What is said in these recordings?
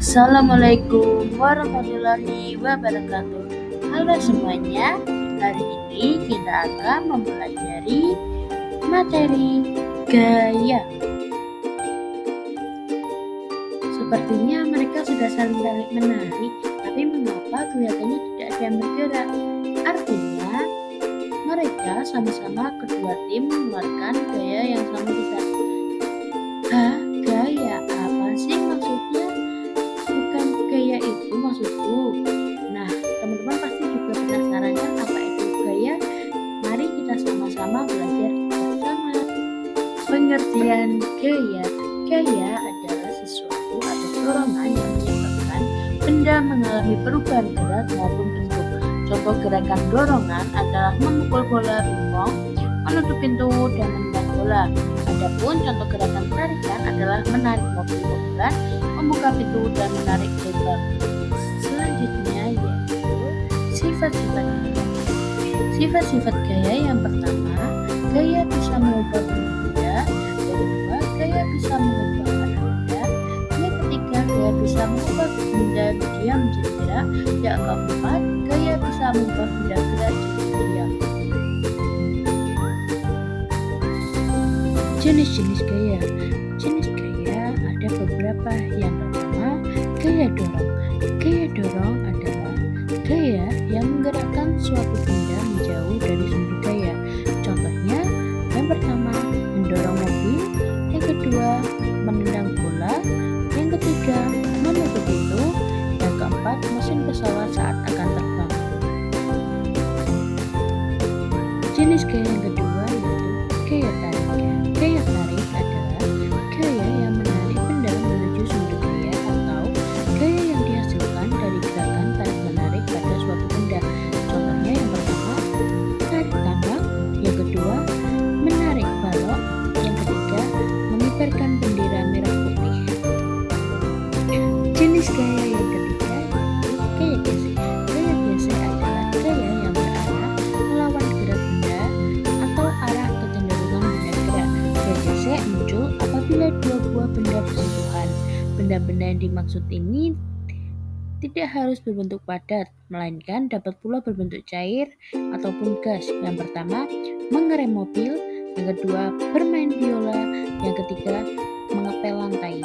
Assalamualaikum warahmatullahi wabarakatuh. Halo semuanya, hari ini kita akan mempelajari materi gaya. Sepertinya mereka sudah saling tarik menarik, tapi mengapa kelihatannya tidak ada yang bergerak? Artinya, mereka sama-sama kedua tim mengeluarkan gaya yang sama besar. Gaya apa sih maksudnya? Bukan gaya itu maksudku. Nah, teman-teman pasti juga penasaran kan apa itu gaya? Mari kita sama-sama belajar bersama. Pengertian gaya. Gaya adalah sesuatu atau dorongan yang menyebabkan benda mengalami perubahan berat maupun bentuk. Contoh gerakan dorongan adalah memukul bola pingpong, menutup pintu, dan menendang bola. Adapun contoh gerakan tarikan adalah menarik mobil-mobilan, membuka pintu, dan menarik gerbang. Selanjutnya yaitu sifat-sifat gaya. Sifat-sifat gaya yang pertama, gaya bisa mengubah benda. Yang kedua, gaya bisa mengubah warna benda. Yang ketiga, gaya bisa mengubah benda diam menjadi gerak. Yang keempat, gaya bisa mengubah benda gerak jadi diam. Jenis-jenis gaya. Jenis gaya ada beberapa. Yang pertama, gaya dorong. Gaya dorong adalah gaya yang menggerakkan suatu benda menjauh dari sumber gaya. Contohnya, yang pertama, mendorong mobil. Yang kedua, menendang bola. Yang ketiga, menutup pintu. Yang keempat, mesin pesawat saat akan terbang. Jenis gaya yang kedua yaitu gaya tarik. Gaya tarik adalah gaya yang menarik benda menuju sumber gaya atau gaya yang dihasilkan dari gerakan tarik-menarik pada suatu benda. Contohnya yang pertama, tarik tambang. Yang kedua, menarik balok. Yang ketiga, mengibarkan bendera merah putih. Jenis gaya yang ketiga yaitu gaya gesek. Gaya gesek adalah gaya yang berarah melawan gerak benda atau arah kecenderungan benda gerak. Gaya gesek muncul apabila dua buah benda bersentuhan. Benda-benda yang dimaksud ini tidak harus berbentuk padat, melainkan dapat pula berbentuk cair ataupun gas. Yang pertama, mengerem mobil. Yang kedua, bermain biola. Yang ketiga, mengepel lantai.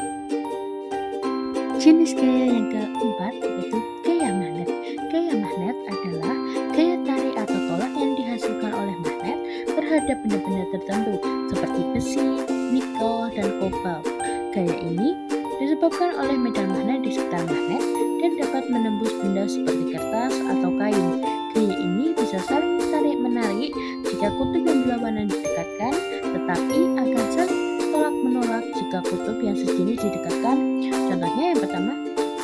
Jenis gaya yang keempat yaitu gaya magnet. Gaya magnet adalah gaya tarik atau tolak yang dihasilkan oleh magnet terhadap benda-benda tertentu seperti besi, nikel, dan kobalt. Gaya ini disebabkan oleh medan magnet di sekitar magnet dan dapat menembus benda seperti kertas atau kain. Gaya ini bisa saling tarik-menarik jika kutub yang berlawanan didekatkan, tetapi akan saling tolak-menolak jika kutub yang sejenis didekatkan. Contohnya yang pertama,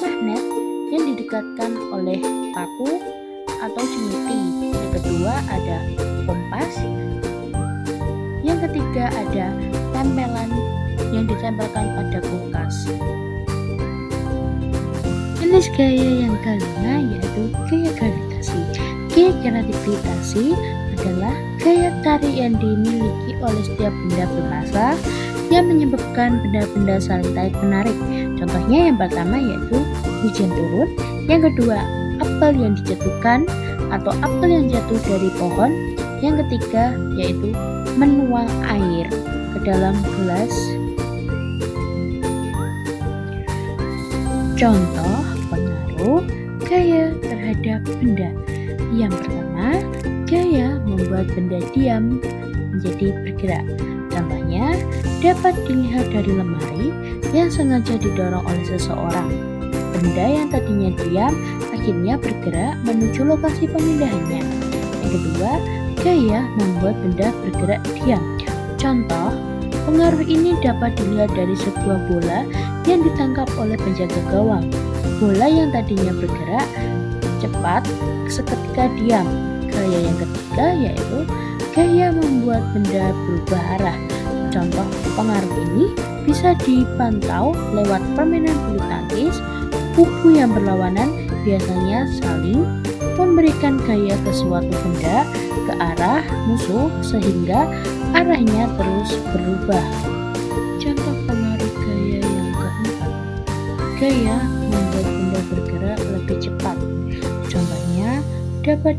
magnet yang didekatkan oleh paku atau cemeti. Yang kedua ada kompas. Yang ketiga ada tempelan yang ditempelkan pada kulkas. Jenis gaya yang kelima yaitu gaya gravitasi. Gaya gravitasi adalah gaya tarik yang dimiliki oleh setiap benda bermassa yang menyebabkan benda-benda saling tarik-menarik. Contohnya yang pertama yaitu hujan turun. Yang kedua, apel yang dijatuhkan atau apel yang jatuh dari pohon. Yang ketiga yaitu menuang air ke dalam gelas. Contoh pengaruh gaya terhadap benda. Yang pertama, gaya membuat benda diam menjadi bergerak. Contohnya dapat dilihat dari lemari yang sengaja didorong oleh seseorang. Benda yang tadinya diam akhirnya bergerak menuju lokasi pemindahannya. Yang kedua, gaya membuat benda bergerak diam. Contoh, pengaruh ini dapat dilihat dari sebuah bola yang ditangkap oleh penjaga gawang. Bola yang tadinya bergerak cepat seketika diam. Gaya yang ketiga yaitu gaya membuat benda berubah arah. Contoh pengaruh ini bisa dipantau lewat permainan bulu tangkis. Kubu yang berlawanan biasanya saling memberikan gaya ke suatu benda ke arah musuh sehingga arahnya terus berubah. Contoh pengaruh gaya yang keempat, gaya membuat benda bergerak lebih cepat. Contohnya dapat